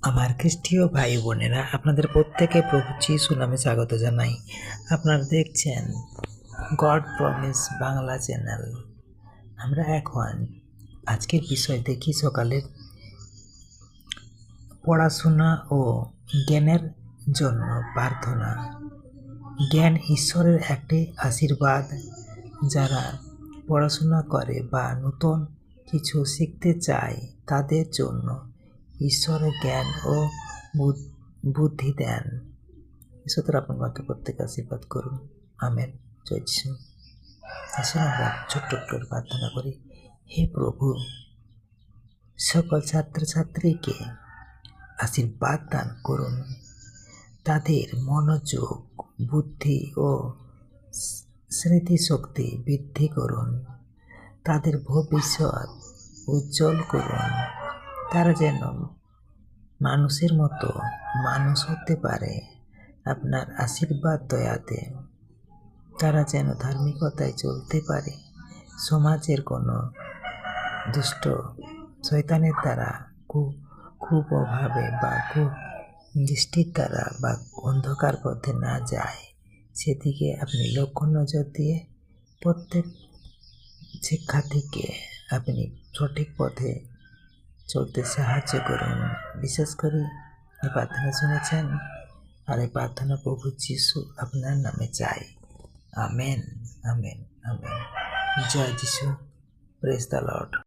আমার খ্রিস্টীয় ভাই বোনেরা, আপনাদের প্রত্যেকে প্রভু যিশু নামে স্বাগত জানাই। আপনারা দেখছেন গড প্রমিস বাংলা চ্যানেল। আমরা এখন আজকের বিষয় দেখি সকালের পড়াশোনা ও জ্ঞানের জন্য প্রার্থনা। জ্ঞান ঈশ্বরের একটি আশীর্বাদ। যারা পড়াশোনা করে বা নতুন কিছু শিখতে চায় তাদের জন্য ঈশ্বরের জ্ঞান ও বুদ্ধি দেন। ঈশ্বর আপনার বাক্যে প্রত্যেকে আশীর্বাদ করুন। আমেন। জয় যিশু। আসলে আমরা ছোট্ট করে প্রার্থনা করি। হে প্রভু, সকল ছাত্রছাত্রীকে আশীর্বাদ দান করুন। তাদের মনোযোগ, বুদ্ধি ও স্মৃতিশক্তি বৃদ্ধি করুন। তাদের ভবিষ্যৎ উজ্জ্বল করুন। তারা যেন মানুষের মতো মানুষ হতে পারে আপনার আশীর্বাদ দয়াতে। তারা যেন ধার্মিকতায় চলতে পারে, সমাজের কোনো দুষ্ট শয়তানের দ্বারা কুপ্রভাবে বা কুদৃষ্টির দ্বারা বা অন্ধকার পথে না যায়, সেদিকে আপনি লক্ষ্য নজর দিয়ে প্রত্যেক শিক্ষার্থীকে আপনি সঠিক পথে চলতে সাহায্য করুন। বিশেষ করে এই প্রার্থনা শুনেছেন, আর এই প্রার্থনা প্রভু যিশু আপনার নামে চাই। Amen, amen, amen. জয় যিশু। Praise the Lord.